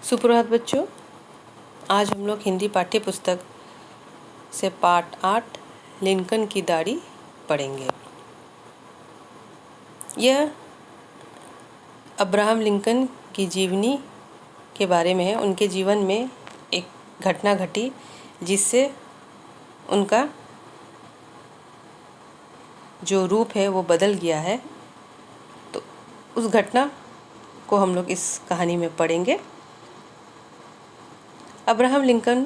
सुप्रभात बच्चों, आज हम लोग हिंदी पाठ्य पुस्तक से पाठ 8 लिंकन की दाढ़ी पढ़ेंगे। यह अब्राहम लिंकन की जीवनी के बारे में है। उनके जीवन में एक घटना घटी जिससे उनका जो रूप है वो बदल गया है। तो उस घटना को हम लोग इस कहानी में पढ़ेंगे। अब्राहम लिंकन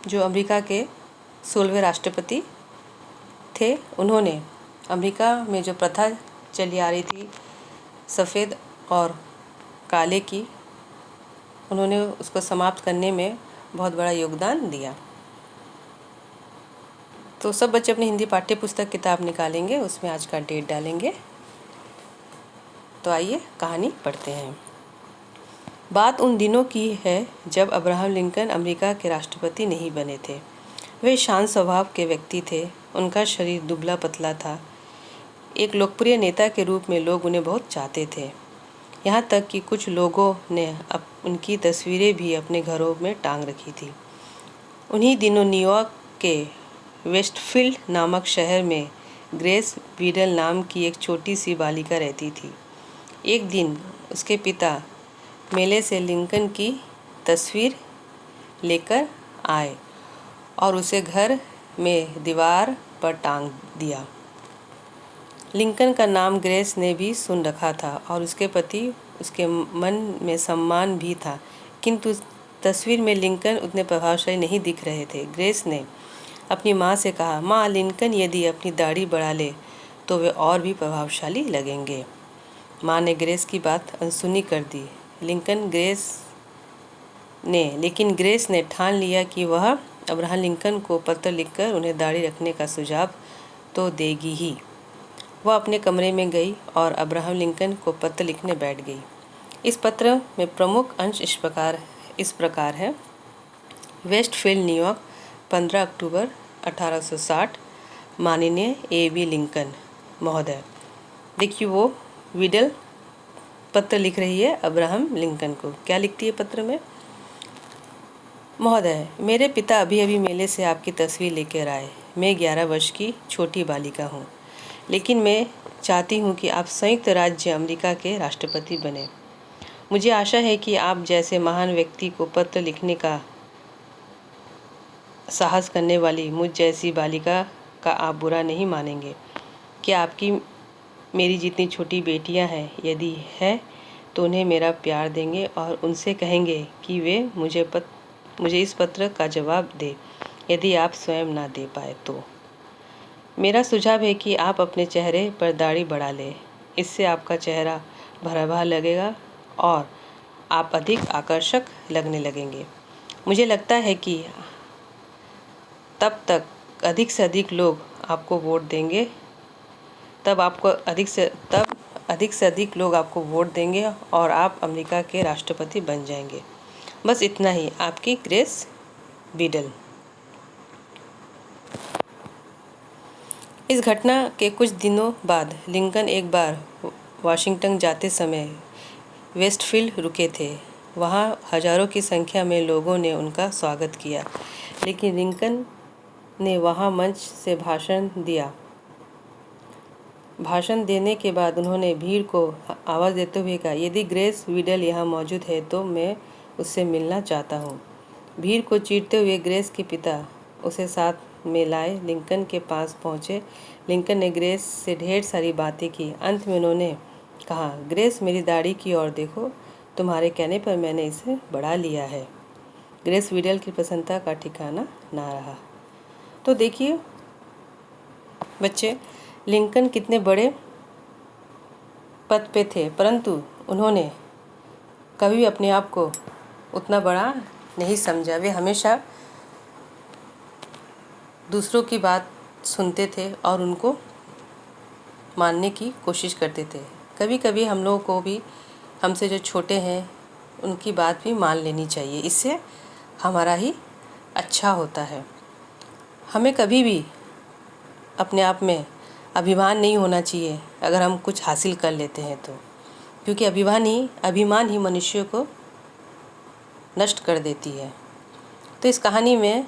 जो अमेरिका के 16वें राष्ट्रपति थे, उन्होंने अमेरिका में जो प्रथा चली आ रही थी सफ़ेद और काले की, उन्होंने उसको समाप्त करने में बहुत बड़ा योगदान दिया। तो सब बच्चे अपनी हिंदी पाठ्य पुस्तक किताब निकालेंगे, उसमें आज का डेट डालेंगे। तो आइए कहानी पढ़ते हैं। बात उन दिनों की है जब अब्राहम लिंकन अमेरिका के राष्ट्रपति नहीं बने थे। वे शांत स्वभाव के व्यक्ति थे। उनका शरीर दुबला पतला था। एक लोकप्रिय नेता के रूप में लोग उन्हें बहुत चाहते थे, यहाँ तक कि कुछ लोगों ने उनकी तस्वीरें भी अपने घरों में टांग रखी थी। उन्हीं दिनों न्यूयॉर्क के वेस्टफील्ड नामक शहर में ग्रेस वीडल नाम की एक छोटी सी बालिका रहती थी। एक दिन उसके पिता मेले से लिंकन की तस्वीर लेकर आए और उसे घर में दीवार पर टांग दिया। लिंकन का नाम ग्रेस ने भी सुन रखा था और उसके प्रति उसके मन में सम्मान भी था, किंतु तस्वीर में लिंकन उतने प्रभावशाली नहीं दिख रहे थे। ग्रेस ने अपनी माँ से कहा, माँ, लिंकन यदि अपनी दाढ़ी बढ़ा ले तो वे और भी प्रभावशाली लगेंगे। माँ ने ग्रेस की बात अनसुनी कर दी। लेकिन ग्रेस ने ठान लिया कि वह अब्राहम लिंकन को पत्र लिखकर उन्हें दाढ़ी रखने का सुझाव तो देगी ही। वह अपने कमरे में गई और अब्राहम लिंकन को पत्र लिखने बैठ गई। इस पत्र में प्रमुख अंश इस प्रकार है। वेस्टफील्ड, न्यूयॉर्क, 15 अक्टूबर 1860। माननीय A.B. लिंकन महोदय। देखिए, वो वीडल पत्र लिख रही है अब्राहम लिंकन को। क्या लिखती है पत्र में? महोदय, मेरे पिता अभी अभी मेले से आपकी तस्वीर लेकर आए। मैं 11 वर्ष की छोटी बालिका हूँ, लेकिन मैं चाहती हूँ कि आप संयुक्त राज्य अमेरिका के राष्ट्रपति बने। मुझे आशा है कि आप जैसे महान व्यक्ति को पत्र लिखने का साहस करने वाली मुझ जैसी बालिका का आप बुरा नहीं मानेंगे। क्या आपकी मेरी जितनी छोटी बेटियां हैं, यदि है तो उन्हें मेरा प्यार देंगे और उनसे कहेंगे कि वे मुझे इस पत्र का जवाब दे, यदि आप स्वयं ना दे पाए तो। मेरा सुझाव है कि आप अपने चेहरे पर दाढ़ी बढ़ा लें। इससे आपका चेहरा भरा लगेगा और आप अधिक आकर्षक लगने लगेंगे। मुझे लगता है कि तब अधिक से अधिक लोग आपको वोट देंगे और आप अमेरिका के राष्ट्रपति बन जाएंगे। बस इतना ही। आपकी ग्रेस वीडल। इस घटना के कुछ दिनों बाद लिंकन एक बार वाशिंगटन जाते समय वेस्टफील्ड रुके थे। वहाँ हजारों की संख्या में लोगों ने उनका स्वागत किया, लेकिन लिंकन ने वहाँ मंच से भाषण दिया। भाषण देने के बाद उन्होंने भीड़ को आवाज़ देते हुए कहा, यदि ग्रेस वीडल यहाँ मौजूद है तो मैं उससे मिलना चाहता हूँ। भीड़ को चीरते हुए ग्रेस के पिता उसे साथ में लाए लिंकन के पास पहुँचे। लिंकन ने ग्रेस से ढेर सारी बातें की। अंत में उन्होंने कहा, ग्रेस, मेरी दाढ़ी की ओर देखो। तुम्हारे कहने पर मैंने इसे बढ़ा लिया है। ग्रेस वीडल की प्रसन्नता का ठिकाना ना रहा। तो देखिए बच्चे, लिंकन कितने बड़े पद पे थे, परंतु उन्होंने कभी अपने आप को उतना बड़ा नहीं समझा। वे हमेशा दूसरों की बात सुनते थे और उनको मानने की कोशिश करते थे। कभी कभी हम लोगों को भी हमसे जो छोटे हैं उनकी बात भी मान लेनी चाहिए। इससे हमारा ही अच्छा होता है। हमें कभी भी अपने आप में अभिमान नहीं होना चाहिए अगर हम कुछ हासिल कर लेते हैं तो, क्योंकि अभिमान ही मनुष्य को नष्ट कर देती है। तो इस कहानी में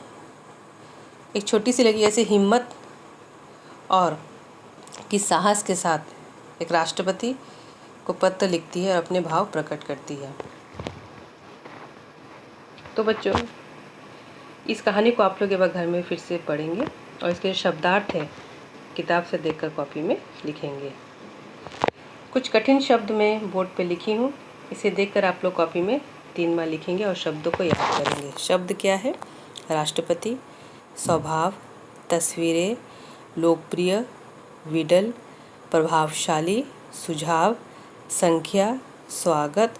एक छोटी सी लड़की ऐसे हिम्मत और कि साहस के साथ एक राष्ट्रपति को पत्र लिखती है और अपने भाव प्रकट करती है। तो बच्चों, इस कहानी को आप लोग एक बार घर में फिर से पढ़ेंगे और इसके शब्दार्थ है किताब से देखकर कॉपी में लिखेंगे। कुछ कठिन शब्द मैं बोर्ड पे लिखी हूँ, इसे देखकर आप लोग कॉपी में 3 बार लिखेंगे और शब्दों को याद करेंगे। शब्द क्या है? राष्ट्रपति, स्वभाव, तस्वीरें, लोकप्रिय, विडल, प्रभावशाली, सुझाव, संख्या, स्वागत,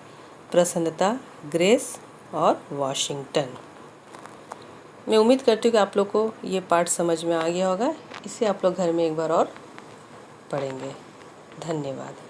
प्रसन्नता, ग्रेस और वॉशिंगटन। मैं उम्मीद करती हूँ कि आप लोग को ये पाठ समझ में आ गया होगा। इसे आप लोग घर में एक बार और पढ़ेंगे। धन्यवाद।